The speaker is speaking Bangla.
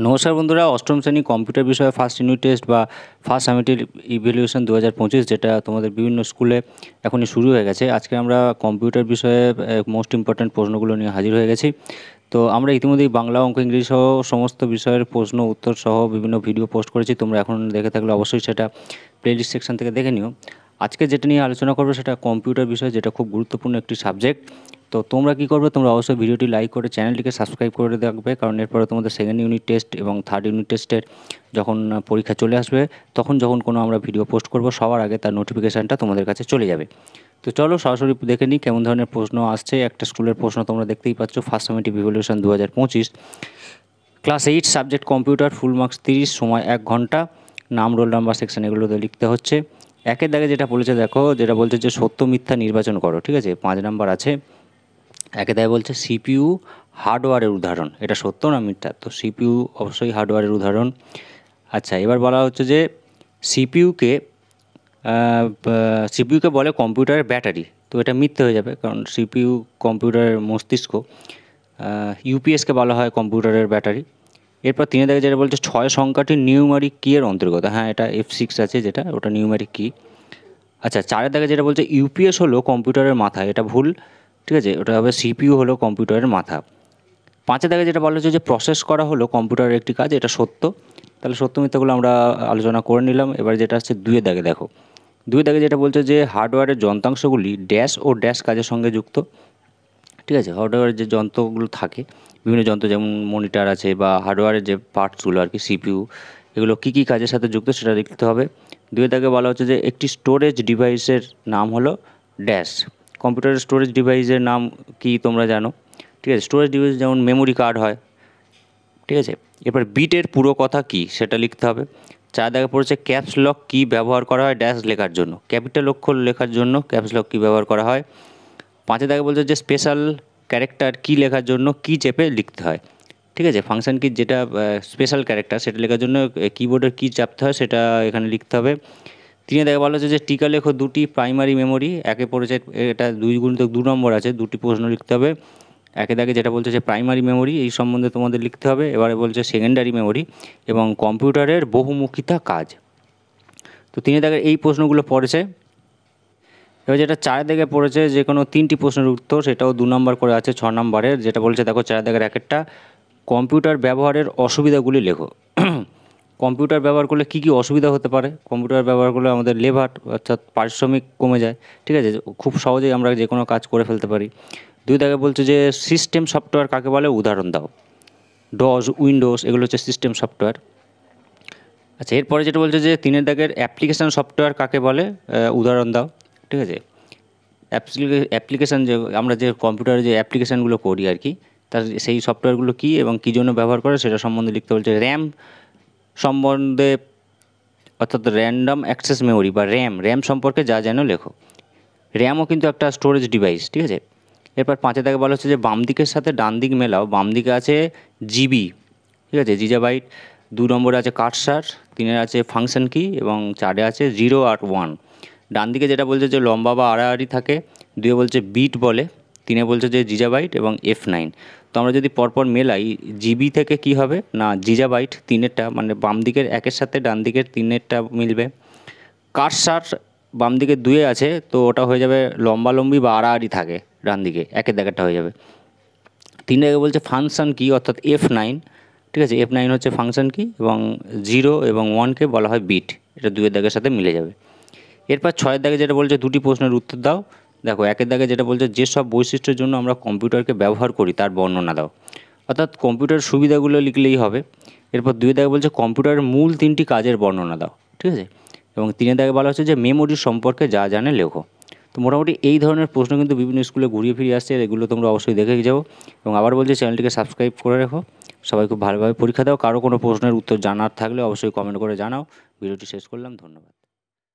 নমস্কার বন্ধুরা, অষ্টম শ্রেণী কম্পিউটার বিষয়ে ফার্স্ট ইউনিট টেস্ট বা ফার্স্ট সামেটিভ ইভ্যালুয়েশন 2025 যেটা তোমাদের বিভিন্ন স্কুলে এখনই শুরু হয়ে গেছে। আজকে আমরা কম্পিউটার বিষয়ে মোস্ট ইম্পর্ট্যান্ট প্রশ্নগুলো নিয়ে হাজির হয়ে গেছি। তো আমরা ইতিমধ্যেই বাংলা, অঙ্ক, ইংরেজি সহ সমস্ত বিষয়ের প্রশ্ন উত্তর সহ বিভিন্ন ভিডিও পোস্ট করেছি। তোমরা এখন দেখে থাকলে অবশ্যই সেটা প্লেলিস্ট সেকশন থেকে দেখে নিও। আজকে যেটা নিয়ে আলোচনা করবো সেটা কম্পিউটার বিষয়, যেটা খুব গুরুত্বপূর্ণ একটি সাবজেক্ট। তো তোমরা কী করবে, তোমরা অবশ্যই ভিডিওটি লাইক করে চ্যানেলটিকে সাবস্ক্রাইব করে রাখবে, কারণ এরপরে তোমাদের সেকেন্ড ইউনিট টেস্ট এবং থার্ড ইউনিট টেস্টের যখন পরীক্ষা চলে আসবে, তখন যখন কোনো আমরা ভিডিও পোস্ট করব সবার আগে তার নোটিফিকেশানটা তোমাদের কাছে চলে যাবে। তো চলো সরাসরি দেখে নিই কেমন ধরনের প্রশ্ন আসছে। একটা স্কুলের প্রশ্ন তোমরা দেখতেই পাচ্ছ, first summative evaluation 2025, class 8 subject computer, full marks 30, সময় 1 ঘন্টা, নাম, রোল নাম্বার, সেকশন এগুলোতে লিখতে হচ্ছে। একের দাগে যেটা বলেছে দেখো, যেটা বলছে যে সত্য মিথ্যা নির্বাচন করো, ঠিক আছে, 5 নাম্বার আছে। একে দায় বলছে সিপিইউ হার্ডওয়্যারের উদাহরণ, এটা সত্য না মিথ্যা? তো সিপিইউ অবশ্যই হার্ডওয়্যারের উদাহরণ। আচ্ছা, এবার বলা হচ্ছে যে সিপিইউকে বলে কম্পিউটারের ব্যাটারি, তো এটা মিথ্যে হয়ে যাবে, কারণ সিপিইউ কম্পিউটারের মস্তিষ্ক। ইউপিএসকে বলা হয় কম্পিউটারের ব্যাটারি। এরপর 3 দাগে যেটা বলছে 6 সংখ্যাটি নিউমারিক কি এর অন্তর্গত, হ্যাঁ এটা F6 আছে যেটা, ওটা নিউমারিক কি। আচ্ছা, 4 দাগে যেটা বলছে ইউপিএস হলো কম্পিউটারের মাথা, এটা ভুল, ঠিক আছে, ওটা হবে সিপিইউ হলো কম্পিউটারের মাথা। 5 দাগে যেটা বলা হচ্ছে যে প্রসেস করা হলো কম্পিউটারের একটি কাজ, এটা সত্য। তাহলে সত্য মিথ্যাগুলো আমরা আলোচনা করে নিলাম। এবার যেটা আসছে 2 দাগে দেখো, 2 দাগে যেটা বলছে যে হার্ডওয়্যারের যন্ত্রাংশগুলি ড্যাশ ও ড্যাশ কাজের সঙ্গে যুক্ত, ঠিক আছে। হার্ডওয়্যারের যে যন্ত্রগুলো থাকে, বিভিন্ন যন্ত্র যেমন মনিটর আছে বা হার্ডওয়্যারের যে পার্টসগুলো আর কি, সিপিইউ, এগুলো কী কী কাজের সাথে যুক্ত সেটা লিখতে হবে। 2 দাগে বলা হচ্ছে যে একটি স্টোরেজ ডিভাইসের নাম হলো ড্যাশ। কম্পিউটারের স্টোরেজ ডিভাইসের নাম কি তোমরা জানো, ঠিক আছে। স্টোরেজ ডিভাইস যেমন মেমোরি কার্ড হয়, ঠিক আছে। এবার বিটের পুরো কথা কি সেটা লিখতে হবে। 4 দাগে পড়েছে ক্যাপস লক কী ব্যবহার করা হয় ড্যাশ লেখার জন্য, ক্যাপিটাল অক্ষর লেখার জন্য ক্যাপস লক কী ব্যবহার করা হয়। 5 দাগে বলছে যে স্পেশাল ক্যারেক্টার কী লেখার জন্য কী চেপে লিখতে হয়, ঠিক আছে। ফাংশন কি যেটা স্পেশাল ক্যারেক্টার সেটা লেখার জন্য কিবোর্ডের কী চাপতে হয় সেটা এখানে লিখতে হবে। 3 দাগে বলা হচ্ছে যে টিকা লেখো দুটি প্রাইমারি মেমোরি, একে পড়েছে এটা 2 নম্বর আছে, দুটি প্রশ্ন লিখতে হবে। একে দাগে যেটা বলছে যে প্রাইমারি মেমোরি, এই সম্বন্ধে তোমাদের লিখতে হবে। এবারে বলছে সেকেন্ডারি মেমোরি এবং কম্পিউটারের বহুমুখিতা কাজ। তো 3 দাগের এই প্রশ্নগুলো পড়েছে। এবার যেটা 4 দাগে পড়েছে যে কোনো 3টি প্রশ্নের উত্তর, সেটাও 2 নম্বর করে আছে 6 নম্বরের। যেটা বলছে দেখো 4 দাগের একটা, কম্পিউটার ব্যবহারের অসুবিধাগুলি লেখো। কম্পিউটার ব্যবহার করলে কী কী অসুবিধা হতে পারে? কম্পিউটার ব্যবহার করলে আমাদের লেবার অর্থাৎ পারিশ্রমিক কমে যায়, ঠিক আছে, খুব সহজেই আমরা যে কোনো কাজ করে ফেলতে পারি। 2 দাগে বলছে যে সিস্টেম সফটওয়্যার কাকে বলে, উদাহরণ দাও। ডস, উইন্ডোজ এগুলো হচ্ছে সিস্টেম সফটওয়্যার। আচ্ছা, এরপরে যেটা বলছে যে 3 দাগের অ্যাপ্লিকেশান সফটওয়্যার কাকে বলে, উদাহরণ দাও, ঠিক আছে। অ্যাপ্লিকেশান যে আমরা যে কম্পিউটারে যে অ্যাপ্লিকেশানগুলো করি আর কি, তার সেই সফটওয়্যারগুলো কী এবং কী জন্য ব্যবহার করে সেটা সম্বন্ধে লিখতে বলছে। র্যাম সম্বন্ধে অর্থাৎ র্যান্ডম অ্যাক্সেস মেমোরি বা র্যাম সম্পর্কে যা যেন লেখো। র্যামও কিন্তু একটা স্টোরেজ ডিভাইস, ঠিক আছে। এরপর 5 দাগে বলা হচ্ছে যে বাম দিকের সাথে ডান দিক মেলাও, বাম দিকে আছে জিবি, ঠিক আছে, জিজাবাইট। 2 নম্বরে আছে কার্সার, 3 আছে ফাংশন কি এবং 4 আছে 0 আর 1। ডান দিকে যেটা বলছে যে লম্বা বা আড়াআড়ি থাকে, 2 বলছে বিট বলে, 3 বলছে যে জিজাবাইট এবং F9। তো আমরা যদি পরপর মেলাই, জিবি থেকে কি হবে না জিজাবাইট 3-এরটা, মানে বাম দিকের 1-এর সাথে ডান দিকের 3-এরটা মিলবে। কার্সার বাম দিকে 2-এ আছে, তো ওটা হয়ে যাবে লম্বালম্বি বা আড়াআড়ি থাকে, ডান দিকে 1-এর দাগেরটা হয়ে যাবে। 3 দাগে বলছে ফাংশন কি অর্থাৎ F9, ঠিক আছে, F9 হচ্ছে ফাংশন কি এবং 0 এবং 1কে বলা হয় বিট, এটা 2-এর দাগের সাথে মিলে যাবে। এরপর 6 দাগে যেটা বলছে দুটি প্রশ্নের উত্তর দাও। দেখো 1-এর দাগে যেটা বলছে যেসব বৈশিষ্ট্যের জন্য আমরা কম্পিউটারকে ব্যবহার করি তার বর্ণনা দাও, অর্থাৎ কম্পিউটার সুবিধাগুলো লিখলেই হবে। এরপর 2 দাগে বলছে কম্পিউটারের মূল 3টি কাজের বর্ণনা দাও, ঠিক আছে, এবং 3 দাগে বলা হচ্ছে যে মেমোরি সম্পর্কে যা জানে লেখো। তো মোটামুটি এই ধরনের প্রশ্ন কিন্তু বিভিন্ন স্কুলে ঘুরিয়ে ফিরিয়ে আসছে, এগুলো তোমরা অবশ্যই দেখে যাও। এবং আবার বলছি চ্যানেলটিকে সাবস্ক্রাইব করে রেখো। সবাই খুব ভালোভাবে পরীক্ষা দাও। কারো কোনো প্রশ্নের উত্তর জানার থাকলে অবশ্যই কমেন্ট করে জানাও। ভিডিওটি শেষ করলাম, ধন্যবাদ।